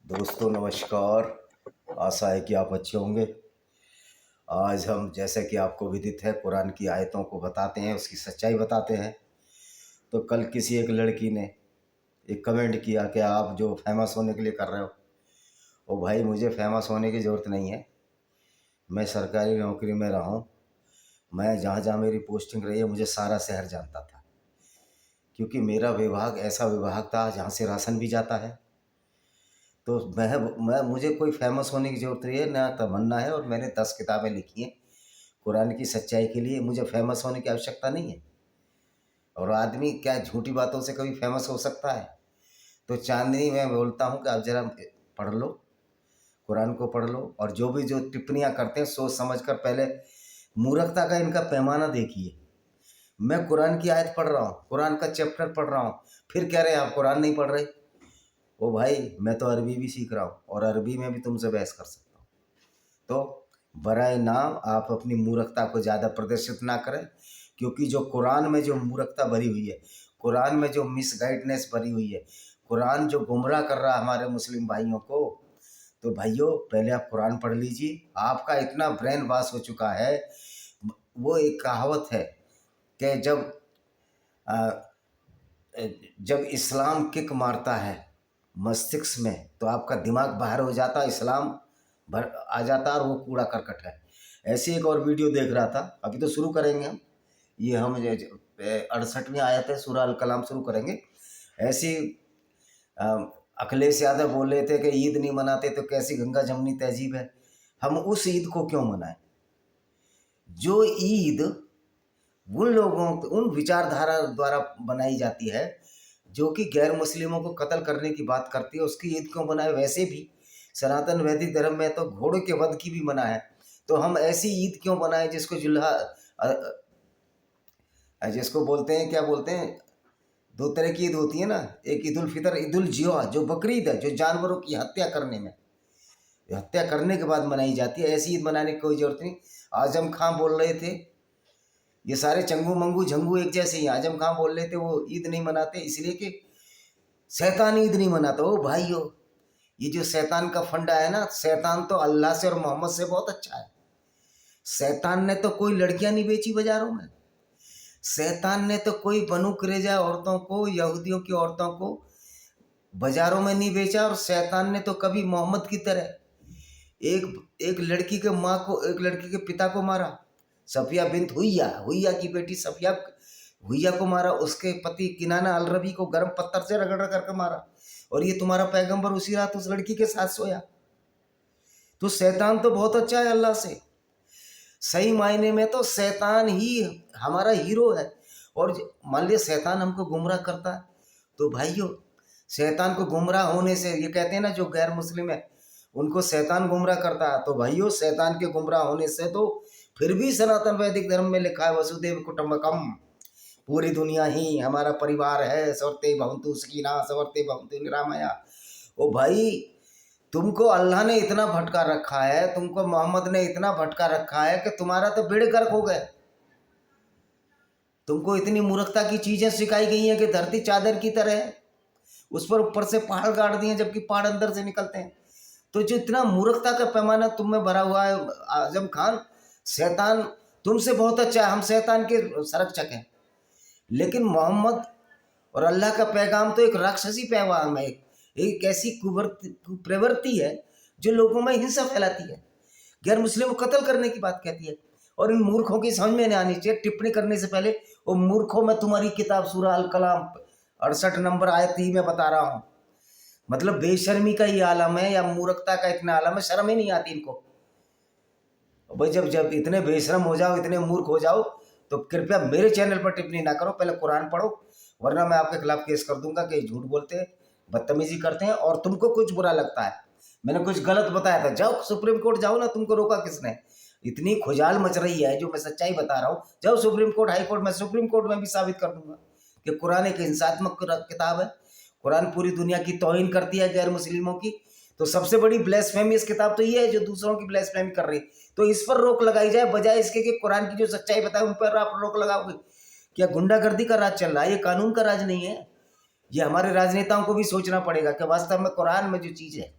दोस्तों नमस्कार। आशा है कि आप अच्छे होंगे। आज हम जैसे कि आपको विदित है कुरान की आयतों को बताते हैं, उसकी सच्चाई बताते हैं। तो कल किसी एक लड़की ने एक कमेंट किया कि आप जो फेमस होने के लिए कर रहे हो। ओ भाई, मुझे फेमस होने की ज़रूरत नहीं है। मैं सरकारी नौकरी में रहा हूँ। मैं जहाँ जहाँ मेरी पोस्टिंग रही है मुझे सारा शहर जानता था, क्योंकि मेरा विभाग ऐसा विभाग था जहाँ से राशन भी जाता है। तो मैं मुझे कोई फेमस होने की ज़रूरत नहीं है, ना तमन्ना है। और मैंने 10 किताबें लिखी हैं कुरान की सच्चाई के लिए। मुझे फेमस होने की आवश्यकता नहीं है। और आदमी क्या झूठी बातों से कभी फेमस हो सकता है? तो चांदनी मैं बोलता हूँ कि आप ज़रा पढ़ लो, कुरान को पढ़ लो। और जो टिप्पणियाँ करते हैं सोच समझ कर, पहले मूर्खता का इनका पैमाना देखिए। मैं कुरान की आयत पढ़ रहा हूँ, कुरान का चैप्टर पढ़ रहा हूँ, फिर कह रहे हैं आप कुरान नहीं पढ़ रहे। ओ भाई, मैं तो अरबी भी सीख रहा हूँ और अरबी में भी तुमसे बहस कर सकता हूँ। तो बराए नाम आप अपनी मूर्खता को ज़्यादा प्रदर्शित ना करें, क्योंकि जो कुरान में जो मूर्खता भरी हुई है, कुरान में जो मिसगाइडनेस भरी हुई है, कुरान जो गुमराह कर रहा है हमारे मुस्लिम भाइयों को। तो भाइयों, पहले आप कुरान पढ़ लीजिए। आपका इतना ब्रेन वॉश हो चुका है। वो एक कहावत है कि आ, जब इस्लाम किक मारता है मस्तिष्क में, तो आपका दिमाग बाहर हो जाता, इस्लाम भर आ जाता और वो कूड़ा करकट है। ऐसे एक और वीडियो देख रहा था, अभी तो शुरू करेंगे हम। ये हम 68वीं आयत है, सूरह अल कलाम शुरू करेंगे। ऐसी अखिलेश यादव बोल रहे थे कि ईद नहीं मनाते तो कैसी गंगा जमनी तहजीब है। हम उस ईद को क्यों मनाएं जो ईद उन लोगों, उन विचारधारा द्वारा बनाई जाती है जो कि गैर मुस्लिमों को कत्ल करने की बात करती है। उसकी ईद क्यों मनाए? वैसे भी सनातन वैदिक धर्म में तो घोड़ों के वध की भी मना है। तो हम ऐसी ईद क्यों मनाएं जिसको जिसको बोलते हैं, क्या बोलते हैं, दो तरह की ईद होती है ना। एक ईद उल फितर, ईद उल जिहा जो बकरी ईद है, जो जानवरों की हत्या करने में, हत्या करने के बाद मनाई जाती है। ऐसी ईद मनाने की कोई जरूरत नहीं। आजम खां बोल रहे थे, ये सारे चंगू मंगू झंगू एक जैसे ही। आजम खां बोल रहे थे वो ईद नहीं मनाते इसलिए कि शैतान ईद नहीं मनाता। ओ भाइयों, ये जो शैतान का फंडा है ना, शैतान तो अल्लाह से और मोहम्मद से बहुत अच्छा है। शैतान ने तो कोई लड़कियां नहीं बेची बाजारों में। शैतान ने तो कोई बनु कुरैजा औरतों को, यहूदियों की औरतों को बाजारों में नहीं बेचा। और शैतान ने तो कभी मोहम्मद की तरह एक एक लड़की के माँ को, एक लड़की के पिता को मारा। सफिया बिन्त हुइया, हुइया की बेटी सफिया हुइया को मारा। उसके पति किनाना अल रबी को गर्म पत्थर से रगड़ रगड़ कर मारा। और ये तुम्हारा पैगंबर उसी रात उस लड़की के साथ सोया। तो शैतान तो बहुत अच्छा है अल्लाह से। सही मायने में तो शैतान ही हमारा हीरो है। और मान लिया शैतान हमको गुमराह करता है, तो भाइयों, शैतान को गुमराह होने से, ये कहते हैं ना जो गैर मुस्लिम है उनको शैतान गुमराह करता है, तो भाइयों शैतान के गुमराह होने से तो फिर भी सनातन वैदिक धर्म में लिखा है वसुदेव कुटुंबकम, पूरी दुनिया ही हमारा परिवार है। सवर्ते भवन्तु सुखिनः सवर्ते भवन्तु निरामया। ओ भाई, तुमको अल्लाह ने इतना भटका रखा है, तुमको मोहम्मद ने इतना भटका रखा है कि तुम्हारा तो बेड़े गर्क हो गए। तुमको इतनी मूर्खता की चीजें सिखाई गई हैं कि धरती चादर की तरह है, उस पर ऊपर से पहाड़ गाड़ दिए जबकि पहाड़ अंदर से निकलते हैं। तो जो इतना मूर्खता का पैमाना तुम में भरा हुआ है आजम खान, शैतान तुमसे बहुत अच्छा है। हम शैतान के संरक्षक हैं, लेकिन मोहम्मद और अल्लाह का पैगाम तो एक राक्षसी पैगाम है। एक ऐसी कुप्रवृत्ति है जो लोगों में हिंसा फैलाती है, गैर मुस्लिम को कत्ल करने की बात कहती है। और इन मूर्खों की समझ में नहीं आनी चाहिए। टिप्पणी करने से पहले, वो मूर्खों में तुम्हारी किताब सूरह अल कलाम 68 नंबर आयत ही मैं बता रहा हूँ। मतलब बेशर्मी का ये आलम है, या मूर्खता का इतना आलम है, शर्म ही नहीं आती इनको। भाई, जब जब इतने बेशरम हो जाओ, इतने मूर्ख हो जाओ, तो कृपया मेरे चैनल पर टिप्पणी ना करो, पहले कुरान पढ़ो, वरना मैं आपके खिलाफ केस कर दूंगा कि झूठ बोलते हैं, बदतमीजी करते हैं। और तुमको कुछ बुरा लगता है, मैंने कुछ गलत बताया था, जाओ सुप्रीम कोर्ट जाओ ना, तुमको रोका किसने? इतनी खुजाल मच रही है, जो मैं सच्चाई बता रहा हूँ, जाओ सुप्रीम कोर्ट, हाई कोर्ट में, सुप्रीम कोर्ट में भी साबित कर दूंगा कि कुरान एक हिंसात्मक किताब है। कुरान पूरी दुनिया की तौहीन करती है, गैर मुस्लिमों की। तो सबसे बड़ी ब्लेसफेमियस किताब तो ये है जो दूसरों की ब्लेसफेमी कर रही। तो इस पर रोक लगाई जाए, बजाय इसके कि कुरान की जो सच्चाई बताए उन पर आप रोक लगाओगे। क्या गुंडागर्दी का राज चल रहा है? ये कानून का राज नहीं है। ये हमारे राजनेताओं को भी सोचना पड़ेगा कि वास्तव में कुरान में जो चीज़ है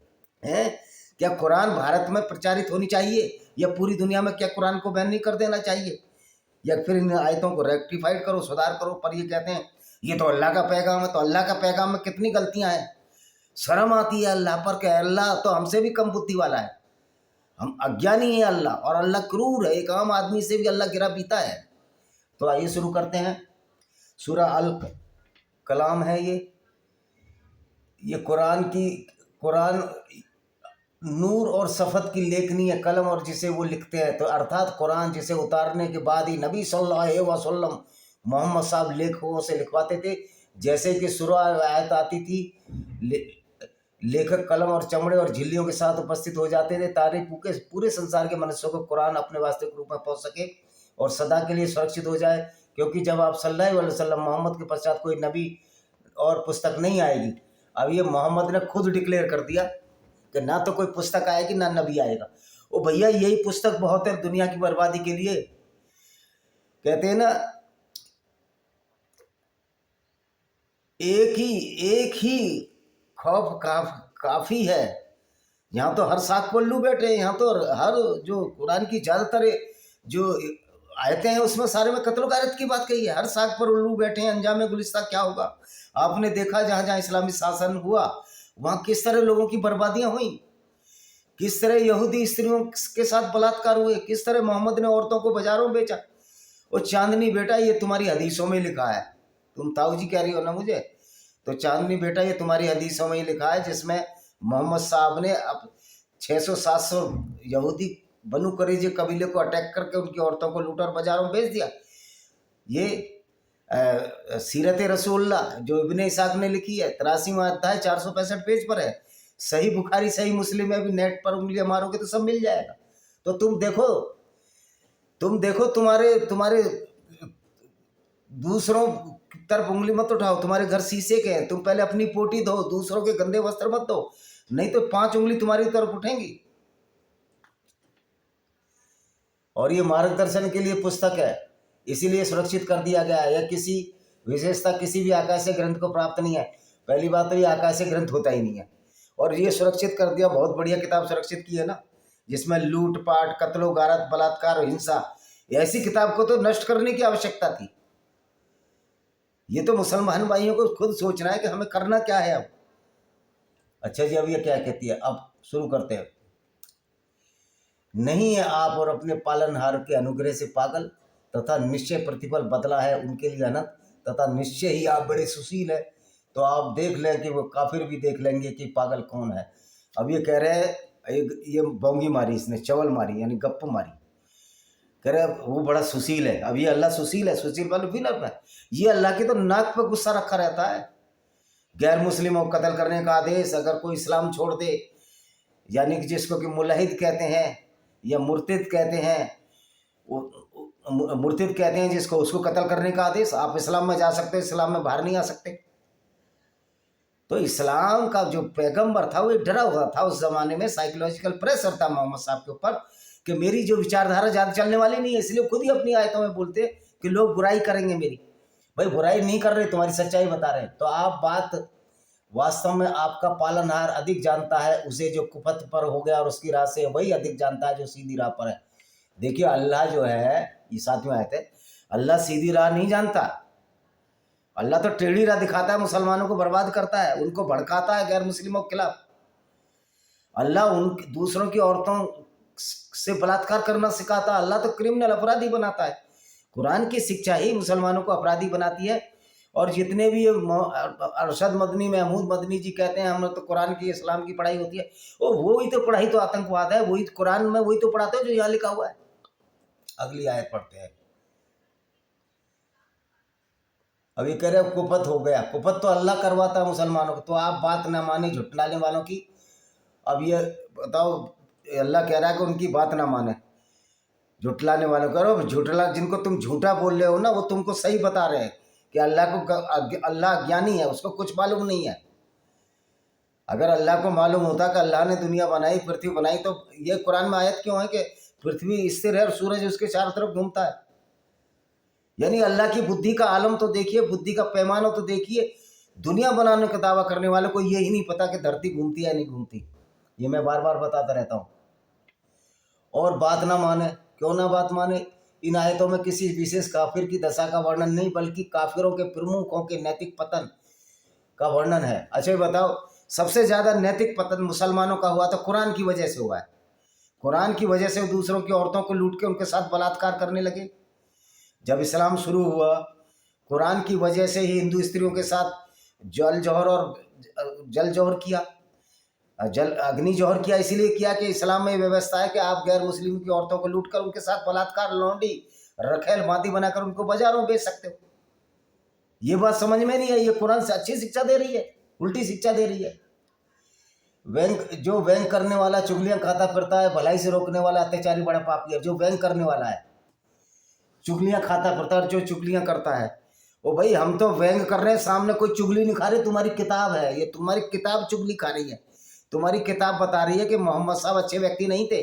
हैं? क्या कुरान भारत में प्रचारित होनी चाहिए या पूरी दुनिया में? क्या कुरान को बैन नहीं कर देना चाहिए? या फिर इन आयतों को रेक्टिफाइड करो, सुधार करो? पर ये कहते हैं ये तो अल्लाह का पैगाम है। तो अल्लाह का पैगाम में कितनी गलतियां हैं। शर्म आती है अल्लाह पर कि अल्लाह तो हमसे भी कम बुद्धि वाला है, हम अज्ञानी है अल्लाह, और अल्लाह क्रूर है, एक आम आदमी से भी अल्लाह गिरा पीता है। तो आइए शुरू करते हैं। सूरा अल कलाम है ये कुरान नूर और सफ़त की लेखनी है, कलम और जिसे वो लिखते हैं। तो अर्थात कुरान जिसे उतारने के बाद ही नबी सल्लल्लाहु अलैहि वसल्लम मोहम्मद साहब लेखकों से लिखवाते थे। जैसे कि सूरा आयत आती थी, लेखक कलम और चमड़े और झिल्लियों के साथ उपस्थित हो जाते थे ताकि पूरे संसार के मनुष्यों को कुरान अपने वास्तविक रूप में पहुंच सके और सदा के लिए सुरक्षित हो जाए। क्योंकि जब आप सल्लल्लाहु अलैहि वसल्लम मोहम्मद के पश्चात कोई नबी और पुस्तक नहीं आएगी। अब ये मोहम्मद ने खुद डिक्लेयर कर दिया कि ना तो कोई पुस्तक आएगी ना नबी आएगा। ओ भैया, यही पुस्तक बहुत है दुनिया की बर्बादी के लिए। कहते हैं ना, एक ही खौफ काफी है। यहाँ तो हर साख को उल्लू बैठे, यहाँ तो हर जो कुरान की ज्यादातर जो आयतें हैं उसमें सारे में कत्ल गारत की बात कही है। हर साख पर उल्लू बैठे हैं, अंजाम गुलिस्ता क्या होगा। आपने देखा जहाँ जहाँ इस्लामी शासन हुआ वहाँ किस तरह लोगों की बर्बादियां हुई, किस तरह यहूदी स्त्रियों के साथ बलात्कार हुए, किस तरह मोहम्मद ने औरतों को बाजारों में बेचा। वो चांदनी बेटा, ये तुम्हारी हदीसों में लिखा है। तुम ताऊ जी कह रही हो ना मुझे, तो चांदनी बेटा ये तुम्हारी हदीसों में ही लिखा है, जिसमें मोहम्मद साहब ने अब 600-700 यहूदी बनु करेजे कबीले को अटैक करके उनकी औरतों को लूटा और बाजारों में बेच दिया। ये सीरत रसूलुल्लाह जो इब्ने इसाक ने लिखी है, 83वां अध्याय 465 पेज पर है। सही बुखारी सही मुस्लिम में भी नेट पर उंगलियां मारोगे तो सब मिल जाएगा। तो तुम देखो तुम्हारे दूसरों की तरफ उंगली मत उठाओ। तुम्हारे घर शीशे के हैं, तुम पहले अपनी पोटी धो, दूसरों के गंदे वस्त्र मत धो, नहीं तो 5 उंगली तुम्हारी तरफ उठेंगी। और ये मार्गदर्शन के लिए पुस्तक है, इसीलिए सुरक्षित कर दिया गया है। यह किसी विशेषता किसी भी आकाशीय ग्रंथ को प्राप्त नहीं है। पहली बात तो ये आकाशीय ग्रंथ होता ही नहीं है, और ये सुरक्षित कर दिया। बहुत बढ़िया किताब सुरक्षित की है ना, जिसमें लूटपाट, कत्लो गारत, बलात्कार और हिंसा, ऐसी किताब को तो नष्ट करने की आवश्यकता थी। ये तो मुसलमान भाइयों को खुद सोचना है कि हमें करना क्या है अब। अच्छा जी, अब ये क्या कहती है, अब शुरू करते हैं। नहीं है आप और अपने पालनहार के अनुग्रह से पागल, तथा निश्चय प्रतिफल बदला है उनके लिए अनंत, तथा निश्चय ही आप बड़े सुशील है। तो आप देख लें कि वो काफिर भी देख लेंगे कि पागल कौन है। अब ये कह रहे हैं, ये बोंगी मारी इसने, चवल मारी यानी गप्प मारी। कह रहे वो बड़ा सुशील है। अब ये अल्लाह सुशील है, सुशील वाले फिल्म है। ये अल्लाह की तो नाक पे गुस्सा रखा रहता है। गैर मुस्लिमों को कत्ल करने का आदेश अगर कोई इस्लाम छोड़ दे, यानी कि जिसको कि मुलहिद कहते हैं या मुर्तिद कहते हैं, मुर्तिद कहते हैं जिसको, उसको कत्ल करने का आदेश। आप इस्लाम में जा सकते, इस्लाम में बाहर नहीं आ सकते। तो इस्लाम का जो पैगंबर था वो डरा हुआ था उस जमाने में। साइकोलॉजिकल प्रेशर था मोहम्मद साहब के ऊपर कि मेरी जो विचारधारा ज़्यादा चलने वाली नहीं है, इसलिए खुद ही अपनी आयतों में बोलते कि लोग बुराई करेंगे मेरी। भाई बुराई नहीं कर रहे, तुम्हारी सच्चाई बता रहे हैं। तो आप बात वास्तव में आपका पालनहार अधिक जानता है उसे जो कुपथ पर हो गया और उसकी राह से, वही अधिक जानता है जो सीधी राह पर है। देखिए अल्लाह जो है, ये 7वें आयत है, अल्लाह सीधी राह नहीं जानता। अल्लाह तो टेढ़ी राह दिखाता है, मुसलमानों को बर्बाद करता है, उनको भड़काता है गैर मुस्लिमों के खिलाफ। अल्लाह उन दूसरों की औरतों से बलात्कार करना सिखाता है। अल्लाह तो क्रिमिनल, अपराधी बनाता है। कुरान की शिक्षा ही मुसलमानों को अपराधी बनाती है। और जितने भी अरशद मदनी, महमूद मदनी जी कहते हैं हम तो कुरान की, इस्लाम की पढ़ाई होती है, वो ही तो पढ़ाई तो आतंकवाद है। वही कुरान में वही तो पढ़ाते हैं जो यहाँ लिखा हुआ है। अगली आयत पढ़ते हैं। अब ये कह रहे कुफत हो गया। कुफत तो अल्लाह करवाता है मुसलमानों को, तो आप बात ना माने झुटलाने वालों की। अब ये बताओ, अल्लाह कह रहा है कि उनकी बात ना माने झुटलाने वालों को। झुटला, जिनको तुम झूठा बोल रहे हो ना, वो तुमको सही बता रहे हैं कि अल्लाह अज्ञानी है, उसको कुछ मालूम नहीं है। अगर अल्लाह को मालूम होता कि अल्लाह ने दुनिया बनाई, पृथ्वी बनाई, तो ये कुरान में आयत क्यों है कि पृथ्वी स्थिर है और सूरज उसके चारों तरफ घूमता है। यानी अल्लाह की बुद्धि का आलम तो देखिए, बुद्धि का पैमाना तो देखिए। दुनिया बनाने का दावा करने वाले को ये ही नहीं पता कि धरती घूमती है या नहीं घूमती। ये मैं बार बार बताता रहता हूँ। और बात ना माने, क्यों ना बात माने? इन आयतों में किसी विशेष काफिर की दशा का वर्णन नहीं, बल्कि काफिरों के प्रमुखों के नैतिक पतन का वर्णन है। अच्छा ये बताओ, सबसे ज्यादा नैतिक पतन मुसलमानों का हुआ तो कुरान की वजह से हुआ है। कुरान की वजह से दूसरों की औरतों को लूट के उनके साथ बलात्कार करने लगे। जब इस्लाम शुरू हुआ, कुरान की वजह से ही हिंदू स्त्रियों के साथ जल जौहर किया, जल अग्नि जौहर किया। इसीलिए किया कि इस्लाम में व्यवस्था है कि आप गैर मुस्लिम की औरतों को लूट कर उनके साथ बलात्कार, लौंडी, रखेल, मादी बनाकर उनको बाजारों में बेच सकते हो। ये बात समझ में नहीं आई। ये कुरान से अच्छी शिक्षा दे रही है, उल्टी शिक्षा दे रही है। व्यंग करने वाला चुगलियां खाता फिरता है, भलाई से रोकने वाला अत्याचारी बड़ा पापी है। जो व्यंग करने वाला है, चुगलियां खाता फिरता है, जो चुगलियां करता है, वो भाई हम तो व्यंग कर रहे हैं, सामने कोई चुगली नहीं खा रही। तुम्हारी किताब है, ये तुम्हारी किताब चुगली खा रही है। तुम्हारी किताब बता रही है कि मोहम्मद साहब अच्छे व्यक्ति नहीं थे।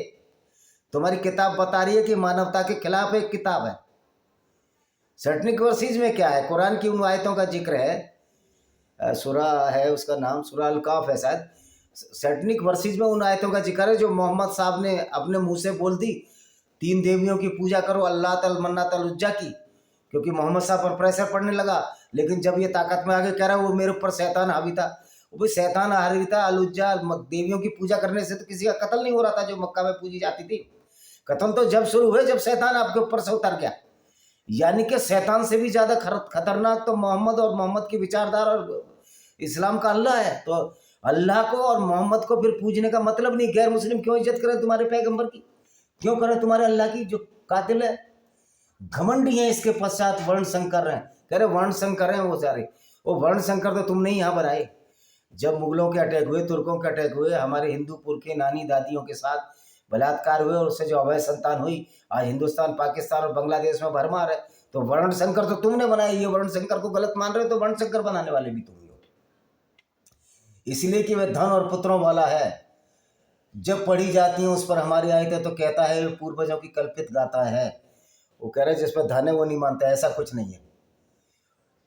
तुम्हारी किताब बता रही है कि मानवता के खिलाफ एक किताब है। सैटनिक वर्सेस में क्या है? कुरान की उन आयतों का जिक्र है, सूरा है उसका नाम सूरा अल काफ है शायद। सैटनिक वर्सेस में उन आयतों का जिक्र है जो मोहम्मद साहब ने अपने मुंह से बोल दी। 3 देवियों की पूजा करो, अल्लाह तल मन्नात अल उज्जा की, क्योंकि मोहम्मद साहब पर प्रेशर पड़ने लगा। लेकिन जब ये ताकत में आगे कह रहा है वो मेरे ऊपर शैतान हावी था। वो शैतान हावी था। अल उज्जा देवियों की पूजा करने से तो किसी का कत्ल नहीं हो रहा था जो मक्का में पूजी जाती थी। कत्ल तो जब शुरू हुए जब शैतान आपके ऊपर से उतर गया। यानी कि शैतान से भी ज्यादा खतरनाक तो मोहम्मद और मोहम्मद की विचारधारा और इस्लाम का अल्लाह है। तो अल्लाह को और मोहम्मद को फिर पूजने का मतलब नहीं। गैर मुस्लिम क्यों इज्जत करें तुम्हारे पैगंबर की? क्यों करें तुम्हारे अल्लाह की जो कातिल है? घमंडी है। इसके पश्चात वर्ण संकर हैं, कह रहे वर्ण संकर हैं वो सारे। वो वर्ण संकर तो तुमने ही यहाँ बनाए। जब मुगलों के अटैक हुए, तुर्कों के अटैक हुए, हमारे हिंदू पुरखे नानी दादियों के साथ बलात्कार हुए और उससे जो अवैध संतान हुई, आज हिंदुस्तान, पाकिस्तान और बांग्लादेश में भरमार है। तो वर्ण संकर तो तुमने बनाए। ये वर्ण संकर को गलत मान रहे हो तो वर्ण संकर बनाने वाले भी तुम ही हो। इसलिए कि वह धन और पुत्रों वाला है। जब पढ़ी जाती है उस पर हमारी आयतें तो कहता है पूर्वजों की कल्पित गाता है। वो कह रहे जिस पर धन है वो नहीं मानता, ऐसा कुछ नहीं है।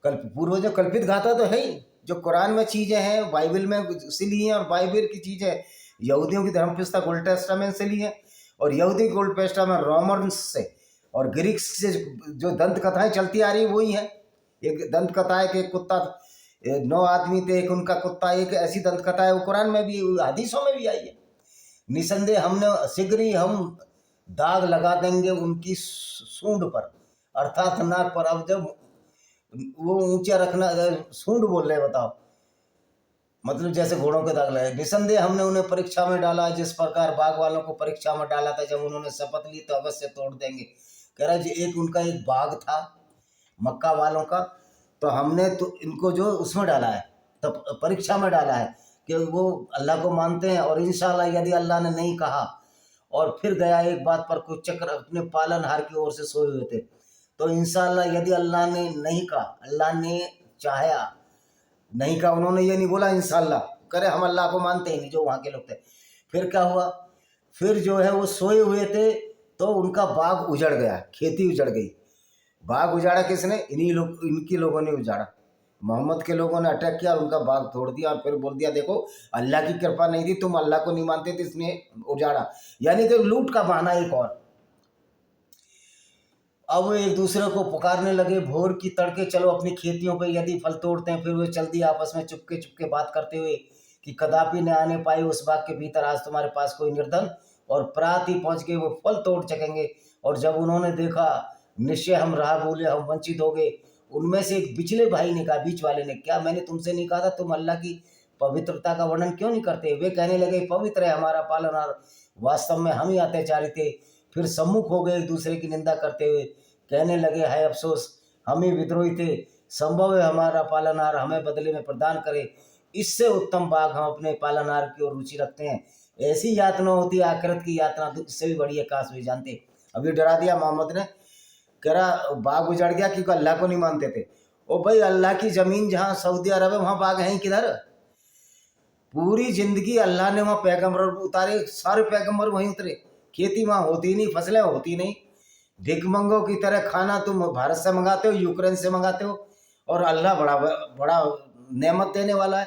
पूर्वजों कल्पित गाथा तो है ही। जो कुरान में चीजें हैं बाइबल में से ली हैं, और बाइबल की चीजें यहूदियों की धर्म पुस्तक ओल्ड टेस्टामेंट से ली है, और यहूदी की ओल्ड टेस्टामेंट रोमन्स से और ग्रीक से जो दंत कथाएं चलती आ रही वही है। एक दंत कथा है कि एक कुत्ता, 9 आदमी थे, एक उनका कुत्ता, एक ऐसी दंत कथा है। वो कुरान में भी, हदीसों में भी आई है। निसंदेह हमने शीघ्र ही हम दाग लगा देंगे उनकी सूंड पर, अर्थात नाक पर। अब जब वो ऊंचा रखना, सूंड बोल रहे, बताओ, मतलब जैसे घोड़ों के दाग लगे। निसंदेह हमने उन्हें परीक्षा में डाला, जिस प्रकार बाघ वालों को परीक्षा में डाला था जब उन्होंने शपथ ली तो अवश्य तोड़ देंगे। कह रहा जी एक उनका एक बाघ था मक्का वालों का, तो हमने तो इनको जो उसमें डाला है, तो परीक्षा में डाला है कि वो अल्लाह को मानते हैं। और इंशाल्लाह यदि अल्लाह ने नहीं कहा, और फिर गया एक बात पर, कुछ चक्र अपने पालनहार की ओर से सोए हुए थे, तो इंशाल्लाह यदि अल्लाह ने नहीं कहा, अल्लाह ने चाहा नहीं कहा, उन्होंने ये नहीं बोला इंशाल्लाह, करे हम अल्लाह को मानते ही नहीं जो वहाँ के लोग थे। फिर क्या हुआ? फिर जो है वो सोए हुए थे तो उनका बाग उजड़ गया, खेती उजड़ गई। बाग उजाड़ा किसने? इनकी लोगों ने उजाड़ा। मोहम्मद के लोगों ने अटैक किया और उनका बाग तोड़ दिया, और फिर बोल दिया देखो अल्लाह की कृपा नहीं थी, तुम अल्लाह को नहीं मानते थे इसने उजाड़ा। यानी कि लूट का बहाना एक और। अब वो एक दूसरे को पुकारने लगे भोर की तड़के, चलो अपनी खेतियों पे यदि फल तोड़ते हैं। फिर वे चल दिए आपस में चुपके चुपके बात करते हुए कि कदापि न आने पाई उस बाग के भीतर आज तुम्हारे पास कोई निर्धन, और प्रात ही पहुंच के वो फल तोड़ सकेंगे। और जब उन्होंने देखा निश्चय हम राह भूले, हम वंचित हो गए। उनमें से एक पिछले भाई ने कहा, बीच वाले ने, क्या मैंने तुमसे नहीं कहा था तुम अल्लाह की पवित्रता का वर्णन क्यों नहीं करते? वे कहने लगे पवित्र है हमारा पालनहार, वास्तव में हम ही अत्याचारी थे। फिर सम्मुख हो गए एक दूसरे की निंदा करते हुए, कहने लगे है अफसोस हम ही विद्रोही थे, संभव है हमारा पालनहार हमें बदले में प्रदान करे। इससे उत्तम बाग हम अपने पालनहार की ओर रुचि रखते हैं। ऐसी यातना होती है आखिरत की यातना, इससे भी बड़ी है काश वे जानते। अभी डरा दिया मोहम्मद ने, कह रहा बाग उजड़ गया क्योंकि अल्लाह को नहीं मानते थे। ओ भाई अल्लाह की जमीन जहाँ सऊदी अरब है वहाँ बाग है ही किधर? पूरी जिंदगी अल्लाह ने वहाँ पैगंबर उतारे, सारे पैगंबर वहीं उतरे। खेती वहाँ होती नहीं, फसलें होती नहीं। भिखमंगों की तरह खाना तुम भारत से मंगाते हो, यूक्रेन से मंगाते हो, और अल्लाह बड़ा बड़ा नेमत देने वाला है।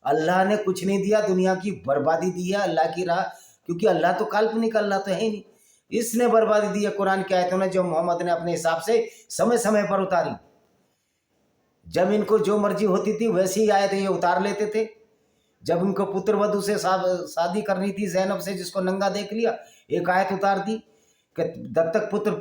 अल्लाह ने कुछ नहीं दिया, दुनिया की बर्बादी दी है अल्लाह की राह, क्योंकि अल्लाह तो काल्पनिक, अल्लाह तो है ही नहीं। इसने बर्बादी दी है कुरान की आयतों ने, जो मोहम्मद ने अपने हिसाब से समय समय पर उतारी। जब इनको जो मर्जी होती थी वैसी ही आयतें ये उतार लेते थे। जब उनको पुत्र वधू से शादी करनी थी ज़ैनब से, जिसको नंगा देख लिया, एक आयत उतार दी कि जब तक पुत्र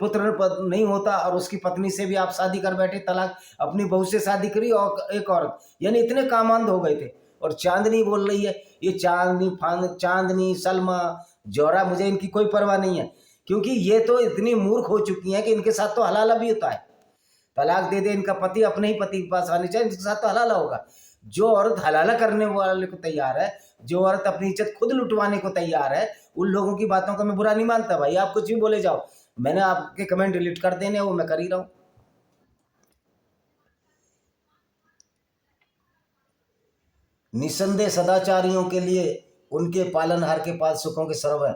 नहीं होता और उसकी पत्नी से भी आप शादी कर बैठे, तलाक, अपनी बहू से शादी करी और एक औरत, यानी इतने कामांध हो गए थे। और चांदनी बोल रही है, ये चांदनी सलमा जौहरा, मुझे इनकी कोई परवाह नहीं है, क्योंकि ये तो इतनी मूर्ख हो चुकी हैं कि इनके साथ तो हलाला भी होता है। तलाक दे दे इनका पति, अपने ही पति के पास आनी चाहिए, इनके साथ तो हलाला होगा। जो औरत हलाला करने वाले को तैयार है, जो औरत अपनी इज्जत खुद लुटवाने को तैयार है, उन लोगों की बातों का मैं बुरा नहीं मानता भाई। आप कुछ भी बोले जाओ, मैंने आपके कमेंट डिलीट कर देने, वो मैं कर ही रहा हूँ। निसंदेह सदाचारियों के लिए उनके पालनहार के पास सुखों के सरव है।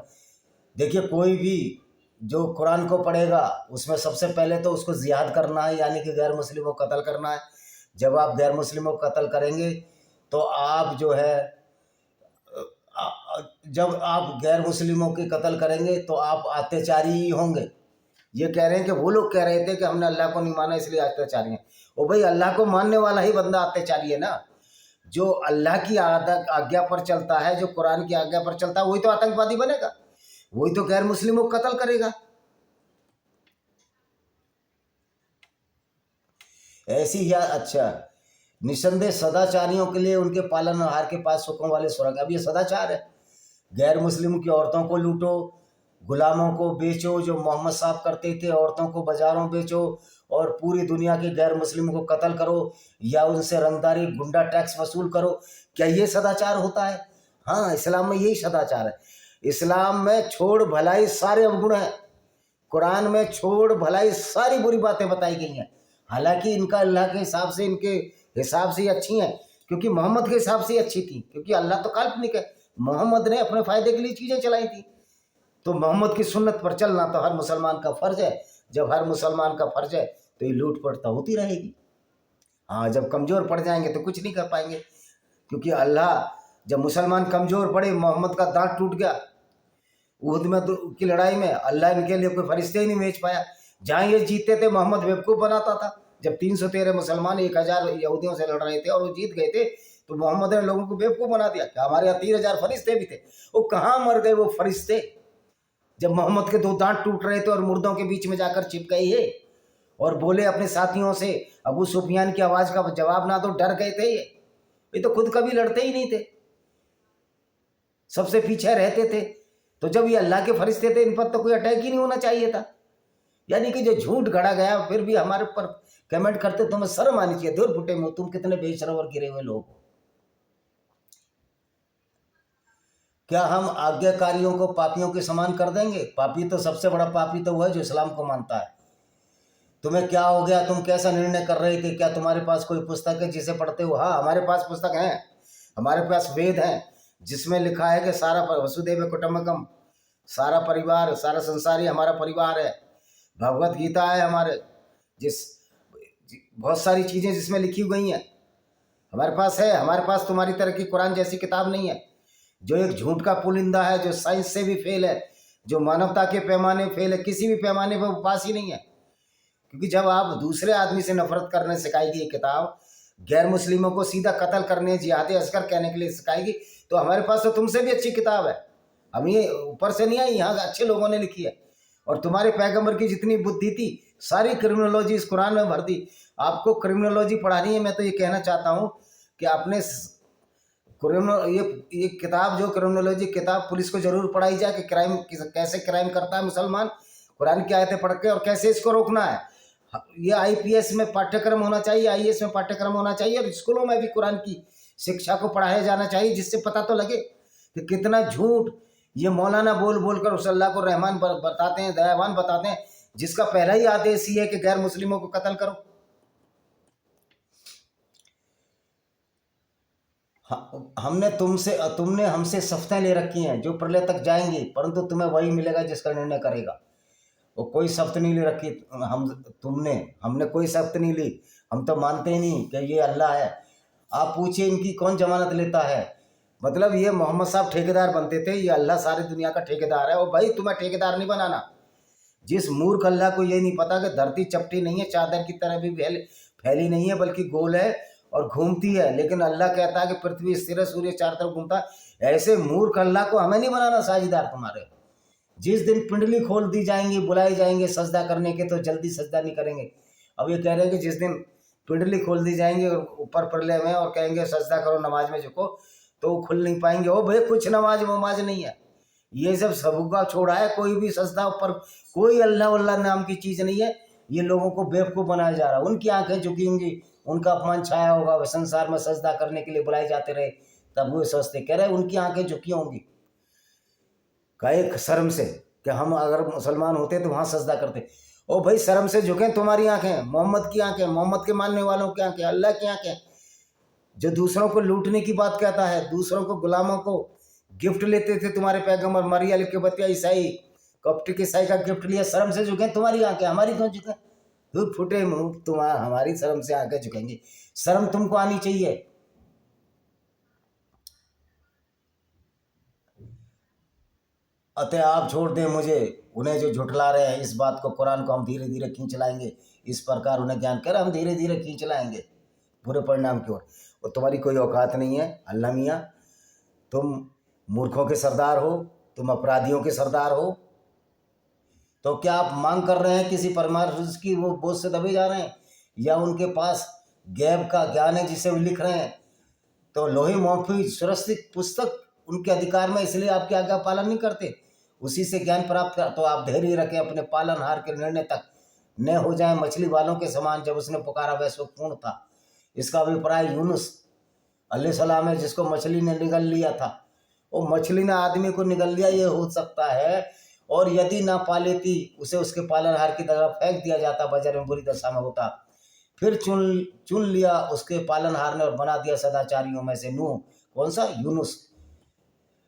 देखिए, कोई भी जो कुरान को पढ़ेगा उसमें सबसे पहले तो उसको जिहाद करना है, यानी कि गैर मुस्लिमों को कत्ल करना है। जब आप गैर मुस्लिमों को कत्ल करेंगे तो आप जो है, जब आप गैर मुस्लिमों के कत्ल करेंगे तो आप अत्याचारी ही होंगे। ये कह रहे हैं कि वो लोग कह रहे थे कि हमने अल्लाह को नहीं माना इसलिए अत्याचारी हैं। ओ भाई, अल्लाह को मानने वाला ही बंदा अत्याचारी है ना। जो अल्लाह की आज्ञा पर चलता है, जो कुरान की आज्ञा पर चलता है, वही तो आतंकवादी बनेगा, वही तो गैर मुस्लिमों को कत्ल करेगा। ऐसी ही अच्छा, निसंदेह सदाचारियों के लिए उनके पालनहार के पास सुखों वाले स्वर्ग। अब ये सदाचार है, गैर मुस्लिम की औरतों को लूटो, गुलामों को बेचो, जो मोहम्मद साहब करते थे, औरतों को बाजारों बेचो और पूरी दुनिया के गैर मुस्लिमों को कत्ल करो या उनसे रंगदारी गुंडा टैक्स वसूल करो। क्या ये सदाचार होता है? हाँ, इस्लाम में यही सदाचार है। इस्लाम में छोड़ भलाई सारे अवगुण हैं, कुरान में छोड़ भलाई सारी बुरी बातें बताई गई हैं। हालांकि इनका अल्लाह के हिसाब से, इनके हिसाब से ही अच्छी हैं, क्योंकि मोहम्मद के हिसाब से ही अच्छी थी, क्योंकि अल्लाह तो काल्पनिक है। मोहम्मद ने अपने फ़ायदे के लिए चीज़ें चलाई थी, तो मोहम्मद की सुन्नत पर चलना तो हर मुसलमान का फ़र्ज़ है। जब हर मुसलमान का फ़र्ज़ है तो ये लूट पट तो होती रहेगी। हाँ, जब कमज़ोर पड़ जाएंगे तो कुछ नहीं कर पाएंगे, क्योंकि अल्लाह, जब मुसलमान कमज़ोर पड़े, मोहम्मद का दांत टूट गया उहद में की लड़ाई में, अल्लाह इनके लिए कोई फरिश्ते ही नहीं भेज पाया। जहाँ ये जीतते थे मोहम्मद बेवकूफ़ बनाता था। जब 313 मुसलमान 1000 यहूदियों से लड़ रहे थे और वो जीत गए थे, तो मोहम्मद ने लोगों को बेवकूफ़ बना दिया कि हमारे यहाँ 3000 फरिश्ते भी थे। वो कहाँ मर गए वो फरिश्ते, जब मोहम्मद के 2 दांत टूट रहे थे और मुर्दों के बीच में जाकर छिप गए ये और बोले अपने साथियों से, अबू सुफियान की आवाज़ का जवाब ना दो, डर गए थे ये तो खुद कभी लड़ते ही नहीं थे, सबसे पीछे रहते थे। तो जब ये अल्लाह के फरिश्ते थे, इन पर तो कोई अटैक ही नहीं होना चाहिए था। यानी कि जो झूठ गढ़ा गया, फिर भी हमारे ऊपर कमेंट करते, तुम्हें शर्म आनी चाहिए। दूर फुटे मुंह, तुम कितने बेशरम और गिरे हुए लोग हो। क्या हम आज्ञाकारियों को पापियों के समान कर देंगे? पापी तो सबसे बड़ा पापी तो वो है जो इस्लाम को मानता है। तुम्हें क्या हो गया? तुम कैसा निर्णय कर रहे थे? क्या तुम्हारे पास कोई पुस्तक है जिसे पढ़ते हो? हाँ, हमारे पास पुस्तक है, हमारे पास वेद है, जिसमें लिखा है कि सारा वसुदेव कुटुंबकम, सारा परिवार, सारा संसार ही हमारा परिवार है। भगवत गीता है हमारे, बहुत सारी चीज़ें जिसमें लिखी गई हैं हमारे पास है। हमारे पास तुम्हारी तरह की कुरान जैसी किताब नहीं है, जो एक झूठ का पुलिंदा है, जो साइंस से भी फेल है, जो मानवता के पैमाने फेल है, किसी भी पैमाने पर वो पास ही नहीं है। क्योंकि जब आप दूसरे आदमी से नफरत करने सिखाएगी ये किताब, गैर मुस्लिमों को सीधा कत्ल करने, जिहाद असगर कहने के लिए सिखाएगी, तो हमारे पास तो तुमसे भी अच्छी किताब है। हम ये ऊपर से नहीं आई, यहाँ अच्छे लोगों ने लिखी है। और तुम्हारे पैगंबर की जितनी बुद्धि थी, सारी क्रिमिनोलॉजी इस कुरान में भर दी। आपको क्रिमिनोलॉजी पढ़ानी है, मैं तो ये कहना चाहता हूँ कि आपने ये किताब, जो क्रिमिनोलॉजी किताब, पुलिस को जरूर पढ़ाई जाए कि क्राइम कैसे क्राइम करता है मुसलमान, कुरान की आयतें पढ़ के, और कैसे इसको रोकना है। ये IPS में पाठ्यक्रम होना चाहिए, IAS में पाठ्यक्रम होना चाहिए, और स्कूलों में भी कुरान की शिक्षा को पढ़ाया जाना चाहिए, जिससे पता तो लगे कि कितना झूठ ये मौलाना बोल बोल कर उस अल्लाह को रहमान बताते हैं, दयावान बताते हैं, जिसका पहला ही आदेश ही है कि गैर मुस्लिमों को कत्ल करो। तुमने हमसे शर्तें ले रखी हैं जो प्रलय तक जाएंगी, परंतु तुम्हें वही मिलेगा जिसका निर्णय करेगा। वो कोई शर्त नहीं ले रखी हमने कोई शर्त नहीं ली। हम तो मानते ही नहीं कि ये अल्लाह है। आप पूछिए इनकी कौन जमानत लेता है। मतलब ये मोहम्मद साहब ठेकेदार बनते थे, ये अल्लाह सारी दुनिया का ठेकेदार है। और भाई तुम्हें ठेकेदार नहीं बनाना। जिस मूर्ख अल्लाह को ये नहीं पता कि धरती चपटी नहीं है, चादर की तरह भी फैली नहीं है, बल्कि गोल है और घूमती है, लेकिन अल्लाह कहता है कि पृथ्वी स्थिर है, सूर्य चारों तरफ घूमता है। ऐसे मूर्ख अल्लाह को हमें नहीं बनाना साझीदार तुम्हारे। जिस दिन पिंडली खोल दी जाएंगी, बुलाए जाएंगे सजदा करने के, तो जल्दी सजदा नहीं करेंगे। अब ये कह रहे हैं कि जिस दिन पिंडली खोल दी जाएंगे ऊपर प्रलय में और कहेंगे सजदा करो, नमाज में झुको, तो वो खुल नहीं पाएंगे। ओ भाई कुछ नमाज वमाज नहीं है, ये सब सबूका छोड़ा है। कोई भी सजदा ऊपर, कोई अल्लाह वल्लाह नाम की चीज़ नहीं है। ये लोगों को बेवकूफ़ बनाया जा रहा है। उनकी आंखें झुकी होंगी, उनका अपमान छाया होगा, वे संसार में सजदा करने के लिए बुलाए जाते रहे, तब वो सोचते, कह रहे उनकी आंखें झुकी होंगी कहे शर्म से कि हम अगर मुसलमान होते तो वहाँ सजदा करते। ओ भाई शर्म से झुके तुम्हारी आंखें, मोहम्मद की आंखें, मोहम्मद के मानने वालों की आंखें, अल्लाह की आंखें। जो दूसरों को लूटने की बात कहता है, दूसरों को, गुलामों को गिफ्ट लेते थे तुम्हारे पैगंबर, मरिया लिख के बतिया ईसाई, कप्टिक ईसाई का गिफ्ट लिया, शर्म से झुके तुम्हारी आंखें, हमारी क्यों झुके? दूध फूटे मुंह तुम्हारा, हमारी शर्म से आंखें झुकेंगी? शर्म तुमको आनी चाहिए। अतः आप छोड़ दें मुझे, उन्हें जो झुठला रहे हैं इस बात को, कुरान को हम धीरे धीरे खींच लाएंगे। इस प्रकार उन्हें ज्ञान कर हम धीरे धीरे खींच लाएंगे बुरे परिणाम की ओर। और तुम्हारी कोई औकात नहीं है अल्लाह मियाँ, तुम मूर्खों के सरदार हो, तुम अपराधियों के सरदार हो। तो क्या आप मांग कर रहे हैं किसी परमार्थ की, वो बोझ से दबे जा रहे हैं, या उनके पास गैब का ज्ञान है जिसे वो लिख रहे हैं? तो लोहे महफूज सुरक्षित पुस्तक उनके अधिकार में, इसलिए आपकी आज्ञा पालन नहीं करते, उसी से ज्ञान प्राप्त कर। तो आप धैर्य रखें अपने पालनहार के निर्णय तक, न हो जाए मछली वालों के समान जब उसने पुकारा वैसे पूर्ण था। इसका अभिप्राय यूनुस अलैहिस्सलाम है, जिसको मछली ने निगल लिया था। वो मछली ने आदमी को निगल लिया, ये हो सकता है। और यदि ना पालेती उसे उसके पालनहार की तरफ फेंक दिया जाता, बाजार में बुरी दशा में होता। फिर चुन लिया उसके पालनहार ने और बना दिया सदाचारियों में से नूह। कौन सा? यूनुस।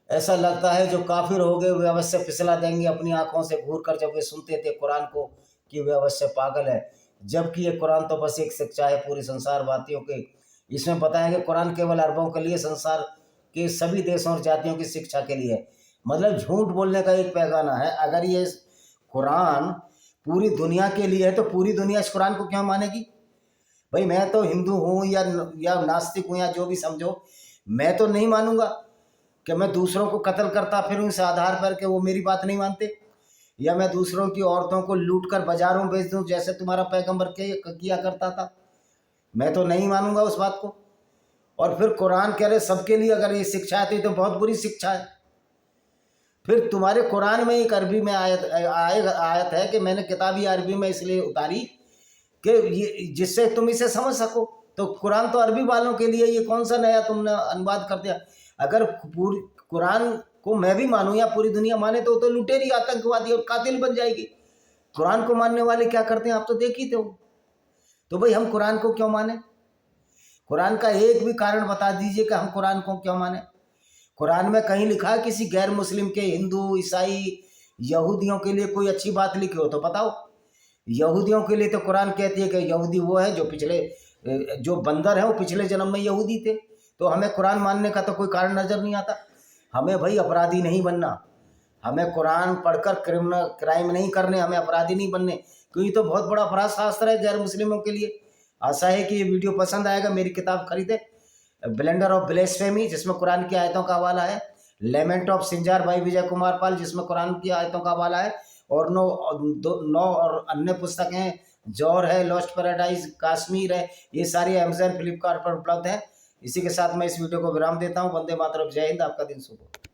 ऐसा लगता है जो काफिर हो गए वे अवश्य फिसला देंगे अपनी आंखों से घूर कर, जब वे सुनते थे कुरान को, कि वे अवश्य पागल है। जबकि ये कुरान तो बस एक शिक्षा है पूरी संसार वासियों के। इसमें बताया कि कुरान केवल अरबों के लिए, संसार के सभी देशों और जातियों की शिक्षा के लिए। मतलब झूठ बोलने का एक पैगाना है। अगर ये कुरान पूरी दुनिया के लिए है तो पूरी दुनिया इस कुरान को क्यों मानेगी? भाई मैं तो हिंदू हूँ या नास्तिक हूँ या जो भी समझो, मैं तो नहीं मानूंगा कि मैं दूसरों को कत्ल करता फिरूं इस आधार पर कि वो मेरी बात नहीं मानते, या मैं दूसरों की औरतों को लूट कर बाजारों बेच दूं जैसे तुम्हारा पैगंबर किया करता था। मैं तो नहीं मानूंगा उस बात को। और फिर कुरान कह रहे सबके लिए, अगर ये शिक्षा आती तो बहुत बुरी शिक्षा है। फिर तुम्हारे कुरान में एक अरबी में आयत है कि मैंने किताबी अरबी में इसलिए उतारी कि ये जिससे तुम इसे समझ सको। तो कुरान तो अरबी वालों के लिए, ये कौन सा नया तुमने अनुवाद कर दिया? अगर पूरी कुरान को मैं भी मानूं या पूरी दुनिया माने तो लुटेरी, आतंकवादी और कातिल बन जाएगी। कुरान को मानने वाले क्या करते हैं आप तो देख ही थे। तो भाई हम कुरान को क्यों माने? कुरान का एक भी कारण बता दीजिए कि हम कुरान को क्यों माने। कुरान में कहीं लिखा है किसी गैर मुस्लिम के, हिंदू, ईसाई, यहूदियों के लिए कोई अच्छी बात लिखी हो तो बताओ। यहूदियों के लिए तो कुरान कहती है कि यहूदी वो है जो बंदर है वो पिछले जन्म में यहूदी थे। तो हमें कुरान मानने का तो कोई कारण नजर नहीं आता। हमें भाई अपराधी नहीं बनना, हमें कुरान पढ़कर क्राइम नहीं करने, हमें अपराधी नहीं बनने, क्योंकि तो बहुत बड़ा अपराध शास्त्र है गैर मुस्लिमों के लिए। आशा है कि ये वीडियो पसंद आएगा। मेरी किताब खरीदे, ब्लेंडर ऑफ ब्लेस्फेमी, जिसमें कुरान की आयतों का हवाला है, लेमेंट ऑफ सिंजार भाई विजय कुमार पाल, जिसमें कुरान की आयतों का हवाला है, और नौ और अन्य पुस्तकें हैं, जौर है, लॉस्ट पैराडाइज, कश्मीर है। ये सारी अमेजन, फ्लिपकार्ट पर उपलब्ध है। इसी के साथ मैं इस वीडियो को विराम देता हूँ। वंदे मातरम, जय हिंद, आपका दिन शुभ हो।